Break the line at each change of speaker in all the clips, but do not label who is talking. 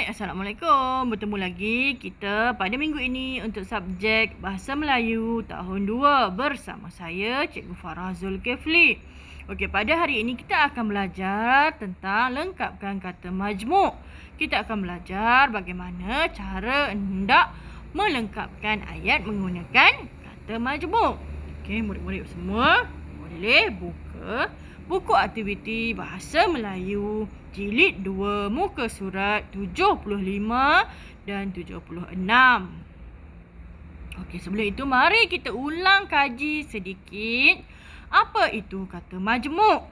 Hai, Assalamualaikum. Bertemu lagi kita pada minggu ini untuk subjek Bahasa Melayu tahun 2 bersama saya, Cikgu Farah Zulkifli. Okey, pada hari ini kita akan belajar tentang lengkapkan kata majmuk. Kita akan belajar bagaimana cara hendak melengkapkan ayat menggunakan kata majmuk. Okey, murid-murid semua boleh buka buku aktiviti Bahasa Melayu Jilid 2 muka surat 75 dan 76. Okey, sebelum itu mari kita ulang kaji sedikit apa itu kata majmuk.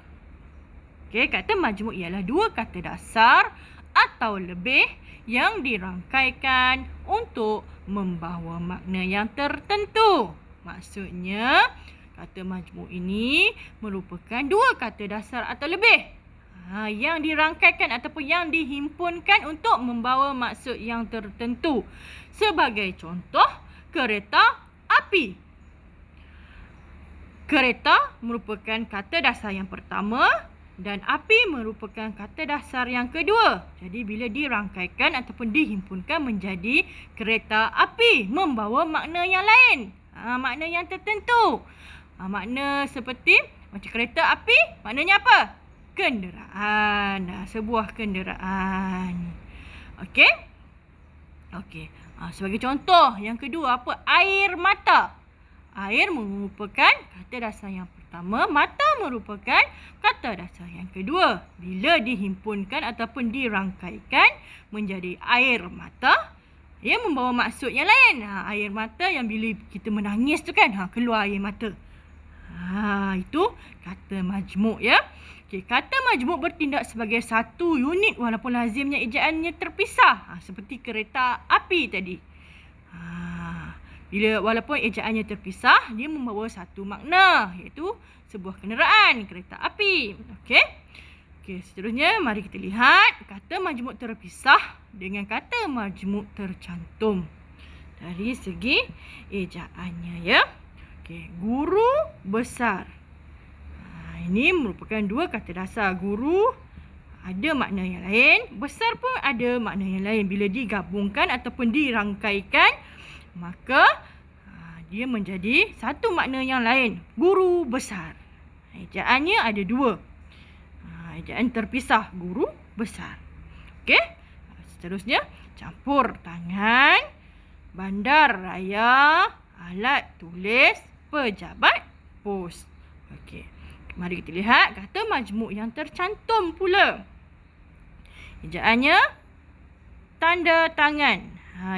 Okey, kata majmuk ialah dua kata dasar atau lebih yang dirangkaikan untuk membawa makna yang tertentu. Maksudnya, kata majmuk ini merupakan dua kata dasar atau lebih yang dirangkaikan ataupun yang dihimpunkan untuk membawa maksud yang tertentu. Sebagai contoh, kereta api. Kereta merupakan kata dasar yang pertama dan api merupakan kata dasar yang kedua. Jadi bila dirangkaikan ataupun dihimpunkan menjadi kereta api, membawa makna yang lain. Makna yang tertentu. Makna seperti macam kereta api, maknanya apa? Kenderaan. Sebuah kenderaan. Okey? Okey. Sebagai contoh, yang kedua apa? Air mata. Air merupakan kata dasar yang pertama, mata merupakan kata dasar yang kedua. Bila dihimpunkan ataupun dirangkaikan menjadi air mata, ia membawa maksud yang lain. Air mata yang bila kita menangis tu kan, keluar air mata. Itu kata majmuk ya. Okey, kata majmuk bertindak sebagai satu unit walaupun lazimnya ejaannya terpisah. Seperti kereta api tadi. Bila walaupun ejaannya terpisah, dia membawa satu makna, iaitu sebuah kenderaan, kereta api. Okey. Okey, seterusnya mari kita lihat kata majmuk terpisah dengan kata majmuk tercantum dari segi ejaannya ya. Okey, guru besar. Ini merupakan dua kata dasar. Guru ada makna yang lain, besar pun ada makna yang lain. Bila digabungkan ataupun dirangkaikan, maka dia menjadi satu makna yang lain. Guru besar. Ejaannya ada dua. Ejaan terpisah, guru besar. Okey. Seterusnya, campur tangan, bandar raya, alat tulis, pejabat pos. Okey. Mari kita lihat kata majmuk yang tercantum pula. Ejaannya tanda tangan.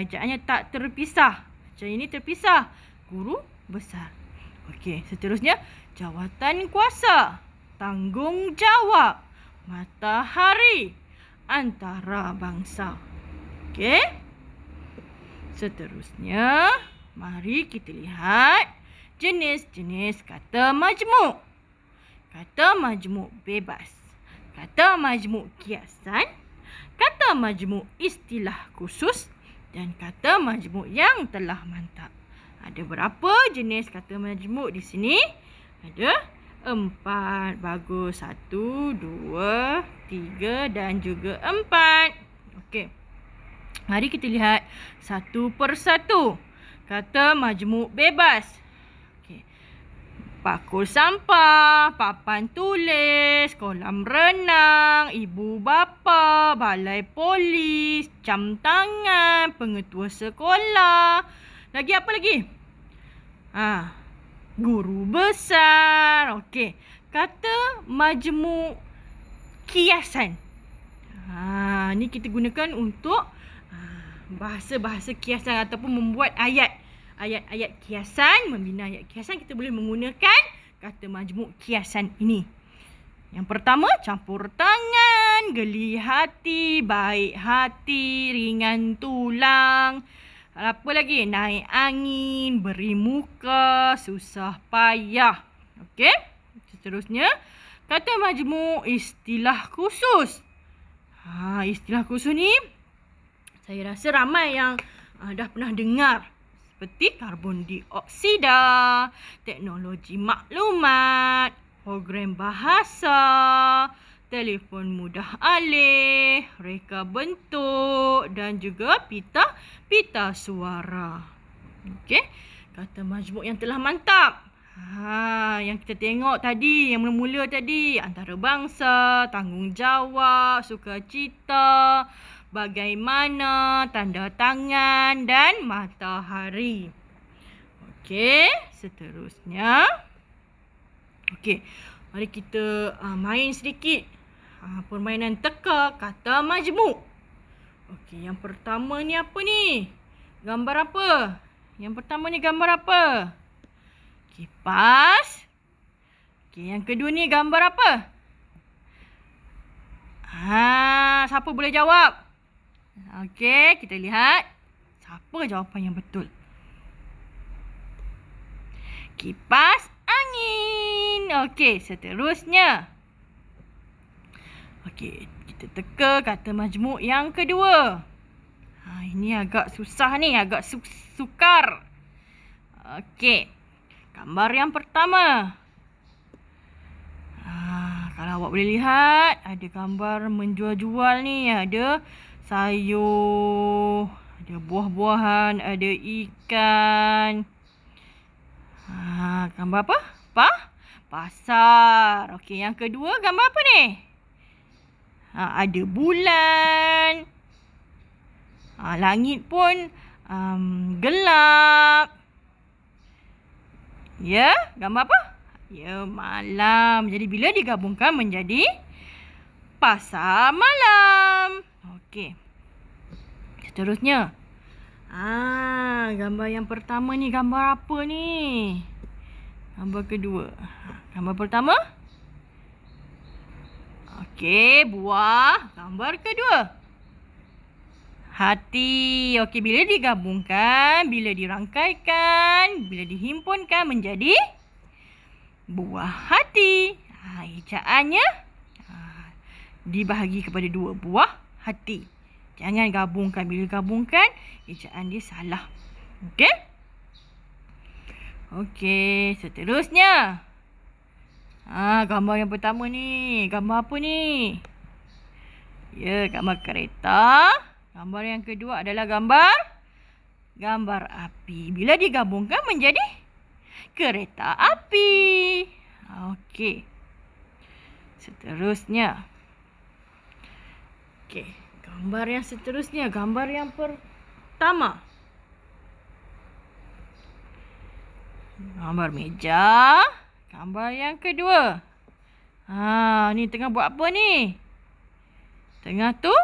Ejaannya tak terpisah. Macam ini terpisah. Guru besar. Okey, seterusnya jawatan kuasa, tanggungjawab, matahari, antara bangsa. Okey. Seterusnya, mari kita lihat jenis-jenis kata majmuk. Kata majmuk bebas, kata majmuk kiasan, kata majmuk istilah khusus dan kata majmuk yang telah mantap. Ada berapa jenis kata majmuk di sini? Ada 4. Bagus. 1, 2, 3 dan juga 4. Okey. Mari kita lihat satu persatu. Kata majmuk bebas. Pakul sampah, papan tulis, kolam renang, ibu bapa, balai polis, jam tangan, pengetua sekolah. Lagi apa lagi? Guru besar. Okey. Kata majmuk kiasan. Ni kita gunakan untuk bahasa-bahasa kiasan ataupun membuat ayat. Ayat-ayat kiasan, membina ayat kiasan, kita boleh menggunakan kata majmuk kiasan ini. Yang pertama, campur tangan, geli hati, baik hati, ringan tulang. Apa lagi? Naik angin, beri muka, susah payah. Okey. Seterusnya, kata majmuk istilah khusus. Istilah khusus ni, saya rasa ramai yang dah pernah dengar. Seperti karbon dioksida, teknologi maklumat, program bahasa, telefon mudah alih, reka bentuk dan juga pita suara. Okey, kata majmuk yang telah mantap. Yang kita tengok tadi, yang mula-mula tadi, antarabangsa, tanggungjawab, sukacita, bagaimana, tanda tangan dan matahari. Okey, seterusnya. Okey, mari kita main sedikit. Permainan teka kata majmuk. Okey, yang pertama ni apa ni? Gambar apa? Yang pertama ni gambar apa? Kipas. Okey, yang kedua ni gambar apa? Siapa boleh jawab? Okey, kita lihat siapa jawapan yang betul. Kipas angin. Okey, seterusnya. Okey, kita teka kata majmuk yang kedua. Ini agak susah ni, agak sukar. Okey, gambar yang pertama. Kalau awak boleh lihat, ada gambar menjual-jual ni. Ada sayur, ada buah-buahan, ada ikan. Gambar apa? Pasar. Okey, yang kedua gambar apa ni? Ada bulan. Langit pun gelap. Ya, gambar apa? Ya, malam. Jadi bila digabungkan menjadi pasar malam. Okey. Seterusnya. Gambar yang pertama ni gambar apa ni? Gambar kedua. Gambar pertama? Okey, buah. Gambar kedua. Hati. Okey, bila digabungkan, bila dirangkaikan, bila dihimpunkan menjadi buah hati. Ejaannya dibahagi kepada dua, buah hati. Jangan gabungkan. Bila gabungkan, ejaan dia salah. Okey? Okey, seterusnya. Gambar yang pertama ni. Gambar apa ni? Ya, gambar kereta. Gambar yang kedua adalah gambar api. Bila digabungkan menjadi kereta api. Okey. Seterusnya. Okey. Gambar yang seterusnya. Gambar yang pertama. Gambar meja. Gambar yang kedua. Ni tengah buat apa ni? Tengah tu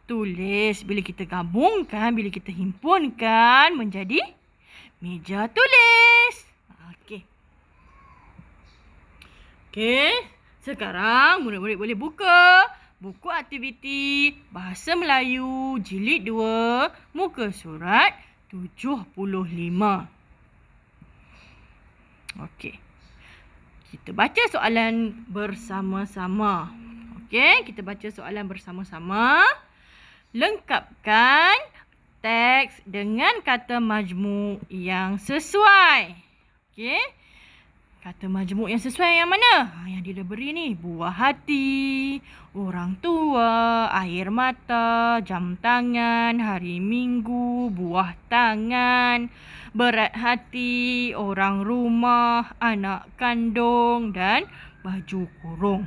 tulis. Bila kita gabungkan, bila kita himpunkan menjadi meja tulis. Okey, sekarang murid-murid boleh buka buku aktiviti Bahasa Melayu Jilid 2, muka surat 75. Okey. Kita baca soalan bersama-sama. Okey, kita baca soalan bersama-sama. Lengkapkan teks dengan kata majmuk yang sesuai. Okey. Kata majmuk yang sesuai yang mana? Yang dia dah beri ni. Buah hati, orang tua, air mata, jam tangan, hari minggu, buah tangan, berat hati, orang rumah, anak kandung dan baju kurung.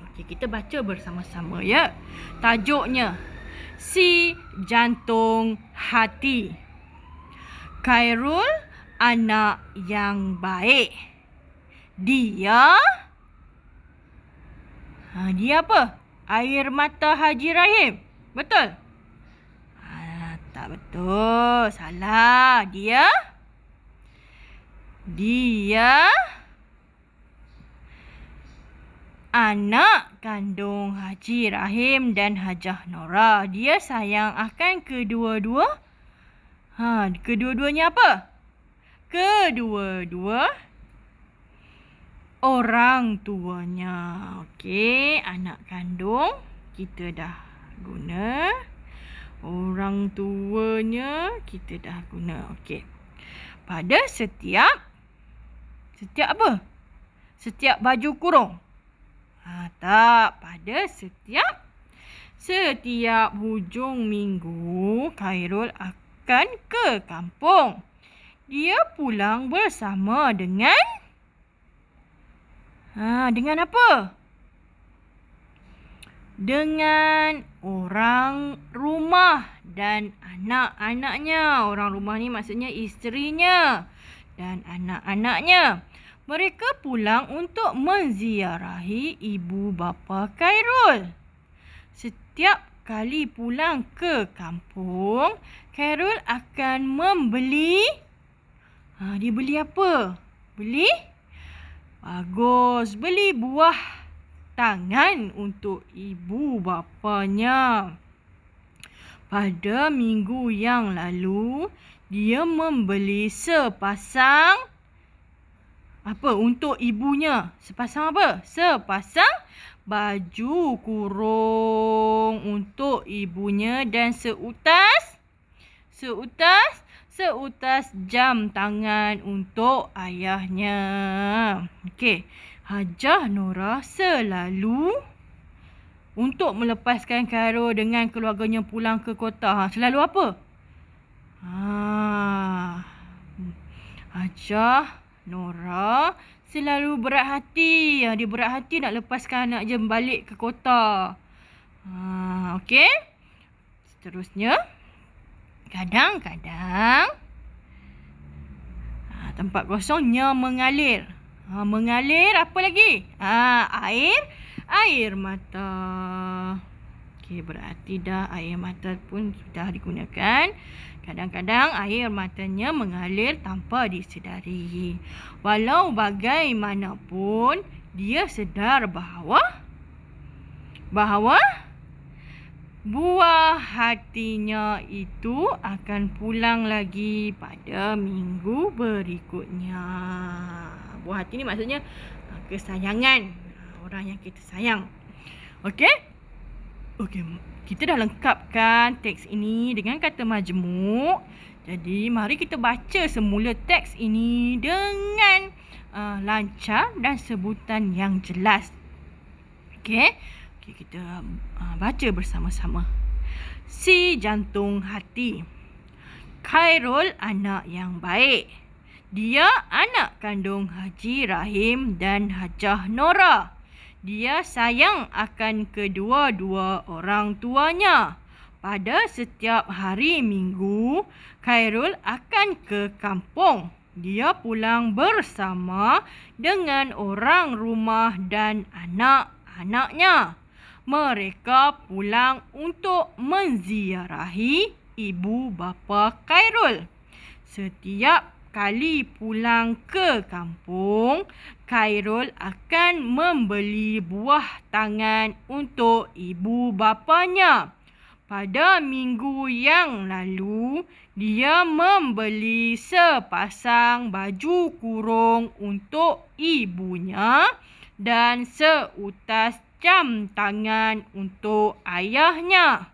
Okey, kita baca bersama-sama ya. Tajuknya, Si Jantung Hati. Khairul anak yang baik. Dia apa? Air mata Haji Rahim. Betul? Tak betul. Salah. Dia anak kandung Haji Rahim dan Hajah Nora. Dia sayang akan kedua-duanya apa? Kedua-dua orang tuanya. Okey, anak kandung kita dah guna. Orang tuanya kita dah guna. Okey. Pada setiap apa? Setiap baju kurung. Tak, pada setiap hujung minggu, Khairul akan ke kampung. Dia pulang bersama dengan apa? Dengan orang rumah dan anak-anaknya. Orang rumah ni maksudnya isterinya dan anak-anaknya. Mereka pulang untuk menziarahi ibu bapa Khairul. Setiap kali pulang ke kampung, Khairul akan membeli. Dia beli apa? Beli buah tangan untuk ibu bapanya. Pada minggu yang lalu, dia membeli sepasang untuk ibunya. Sepasang apa? Sepasang baju kurung untuk ibunya dan seutas jam tangan untuk ayahnya. Okey. Hajah Nora selalu untuk melepaskan Khairul dengan keluarganya pulang ke kota. Selalu apa? Hajah Nora selalu berat hati. Dia berat hati nak lepaskan anak je balik ke kota. Okey. Seterusnya, kadang-kadang tempat kosongnya mengalir. Mengalir apa lagi? Air mata. Okey, berarti dah air mata pun sudah digunakan. Kadang-kadang air matanya mengalir tanpa disedari. Walau bagaimanapun, dia sedar bahawa buah hatinya itu akan pulang lagi pada minggu berikutnya. Buah hati ni maksudnya kesayangan, orang yang kita sayang. Okey, kita dah lengkapkan teks ini dengan kata majmuk. Jadi mari kita baca semula teks ini dengan lancar dan sebutan yang jelas. Okey, kita baca bersama-sama. Si jantung hati. Khairul anak yang baik. Dia anak kandung Haji Rahim dan Hajah Nora. Dia sayang akan kedua-dua orang tuanya. Pada setiap hari Minggu, Khairul akan ke kampung. Dia pulang bersama dengan orang rumah dan anak-anaknya. Mereka pulang untuk menziarahi ibu bapa Khairul. Setiap kali pulang ke kampung, Khairul akan membeli buah tangan untuk ibu bapanya. Pada minggu yang lalu, dia membeli sepasang baju kurung untuk ibunya dan seutas jam tangan untuk ayahnya.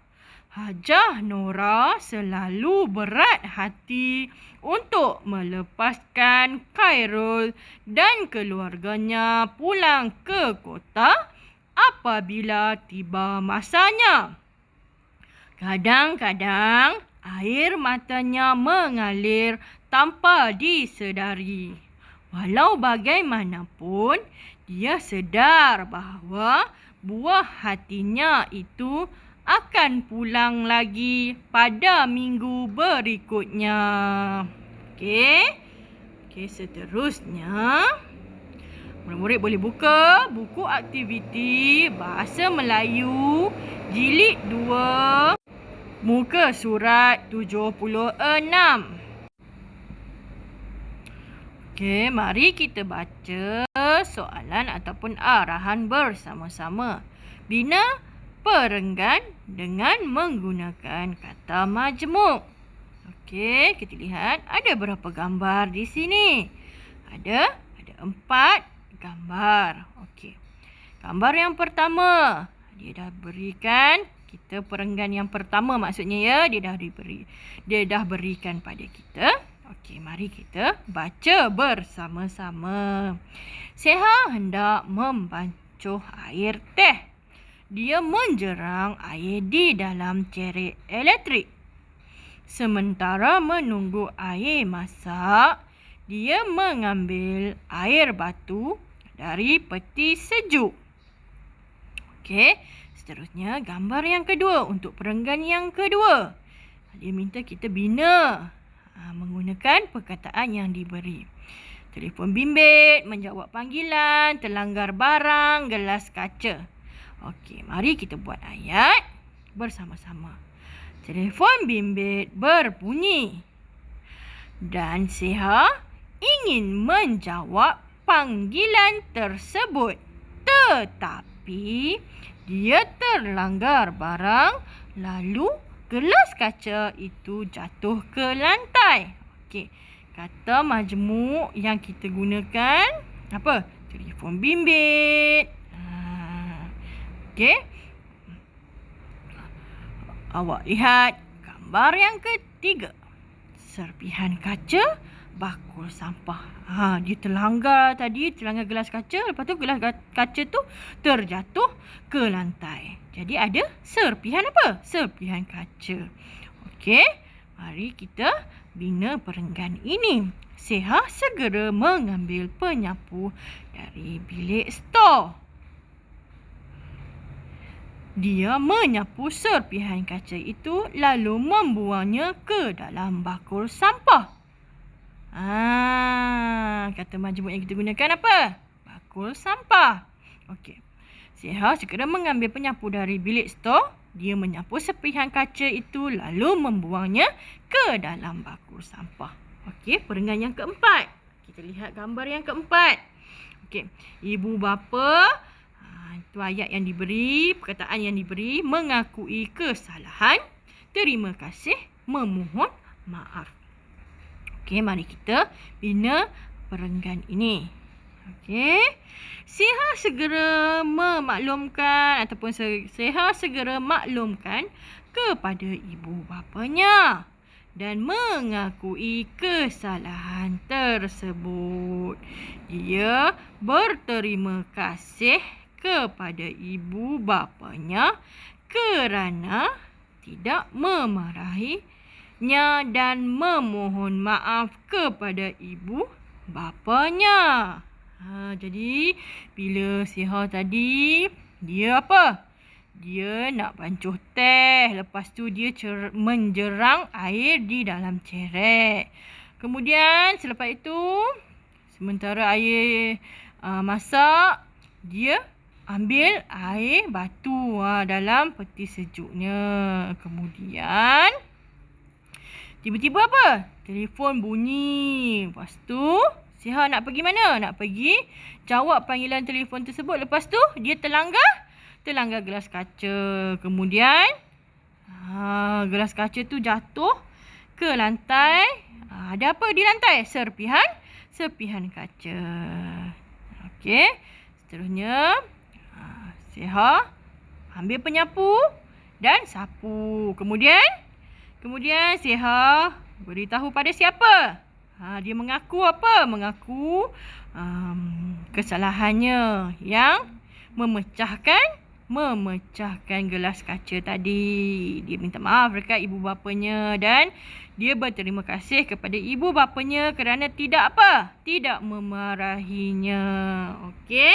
Hajah Nora selalu berat hati untuk melepaskan Khairul dan keluarganya pulang ke kota apabila tiba masanya. Kadang-kadang air matanya mengalir tanpa disedari. Walau bagaimanapun, dia sedar bahawa buah hatinya itu akan pulang lagi pada minggu berikutnya. Okey, seterusnya murid-murid boleh buka buku aktiviti Bahasa Melayu Jilid 2 muka surat 76. Okey, mari kita baca soalan ataupun arahan bersama-sama. Bina perenggan dengan menggunakan kata majmuk. Okey, kita lihat ada berapa gambar di sini. Ada 4 gambar. Okey. Gambar yang pertama, dia dah berikan kita perenggan yang pertama maksudnya ya, dia dah berikan pada kita. Okey, mari kita baca bersama-sama. Seha hendak membacuh air teh. Dia menjerang air di dalam cerek elektrik. Sementara menunggu air masak, dia mengambil air batu dari peti sejuk. Okey, seterusnya gambar yang kedua untuk perenggan yang kedua. Dia minta kita bina menggunakan perkataan yang diberi. Telefon bimbit, menjawab panggilan, terlanggar barang, gelas kaca. Okey, mari kita buat ayat bersama-sama. Telefon bimbit berbunyi dan Siha ingin menjawab panggilan tersebut. Tetapi dia terlanggar barang, lalu gelas kaca itu jatuh ke lantai. Okey, kata majmuk yang kita gunakan apa? Telefon bimbit. Okey. Awak lihat gambar yang ketiga. Serpihan kaca, bakul sampah. Dia terlanggar gelas kaca. Lepas tu gelas kaca tu terjatuh ke lantai. Jadi ada serpihan apa? Serpihan kaca. Okey, mari kita bina perenggan ini. Siha segera mengambil penyapu dari bilik stor. Dia menyapu serpihan kaca itu lalu membuangnya ke dalam bakul sampah. Kata majmuk yang kita gunakan apa? Bakul sampah. Okey. Siha segera mengambil penyapu dari bilik stor. Dia menyapu serpihan kaca itu lalu membuangnya ke dalam bakul sampah. Okey, perenggan yang keempat. Kita lihat gambar yang keempat. Okey, ibu bapa, itu ayat yang diberi, perkataan yang diberi, mengakui kesalahan, terima kasih, memohon maaf. Okey, mari kita bina perenggan ini. Okey, Siha segera memaklumkan ataupun Siha segera maklumkan kepada ibu bapanya dan mengakui kesalahan tersebut. Dia berterima kasih kepada ibu bapanya kerana tidak memarahinya dan memohon maaf kepada ibu bapanya. Jadi bila Siha tadi dia apa? Dia nak bancuh teh. Lepas tu dia menjerang air di dalam cerek. Kemudian selepas itu sementara air masak, dia ambil air batu dalam peti sejuknya. Kemudian tiba-tiba apa? Telefon bunyi. Lepas tu Siha nak pergi mana? Nak pergi jawab panggilan telefon tersebut. Lepas tu dia terlanggar gelas kaca. Kemudian gelas kaca tu jatuh ke lantai. Ada apa di lantai? Serpihan kaca. Okey. Seterusnya Siha ambil penyapu dan sapu. Kemudian Siha beritahu pada siapa? Dia mengaku apa? Mengaku kesalahannya yang memecahkan gelas kaca tadi. Dia minta maaf dekat ibu bapanya dan dia berterima kasih kepada ibu bapanya kerana tidak apa? Tidak memarahinya. Okey?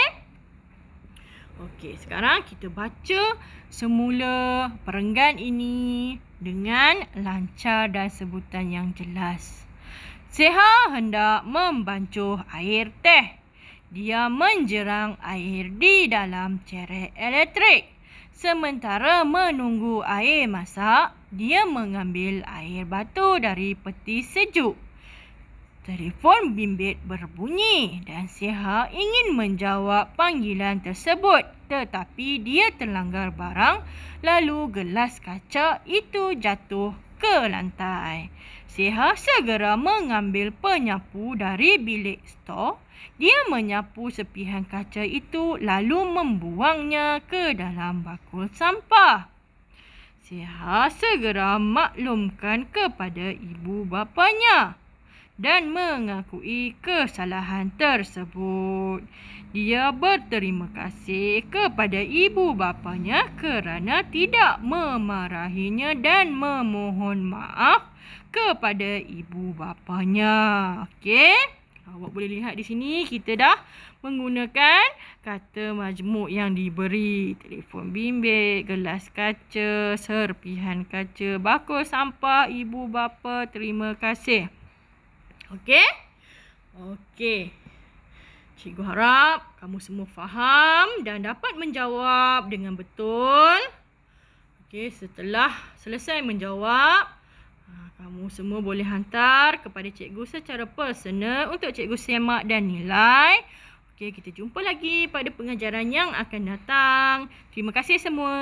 Okey, sekarang kita baca semula perenggan ini dengan lancar dan sebutan yang jelas. Siha hendak membancuh air teh. Dia menjerang air di dalam cerek elektrik. Sementara menunggu air masak, dia mengambil air batu dari peti sejuk. Telefon bimbit berbunyi dan Siha ingin menjawab panggilan tersebut. Tetapi dia terlanggar barang, lalu gelas kaca itu jatuh ke lantai. Siha segera mengambil penyapu dari bilik stor. Dia menyapu serpihan kaca itu lalu membuangnya ke dalam bakul sampah. Siha segera maklumkan kepada ibu bapanya dan mengakui kesalahan tersebut. Dia berterima kasih kepada ibu bapanya kerana tidak memarahinya dan memohon maaf kepada ibu bapanya. Okey? Awak boleh lihat di sini kita dah menggunakan kata majmuk yang diberi. Telefon bimbit, gelas kaca, serpihan kaca, bakul sampah, ibu bapa, terima kasih. Okey? Okey. Cikgu harap kamu semua faham dan dapat menjawab dengan betul. Okey, setelah selesai menjawab, kamu semua boleh hantar kepada cikgu secara personal untuk cikgu semak dan nilai. Okey, kita jumpa lagi pada pengajaran yang akan datang. Terima kasih semua.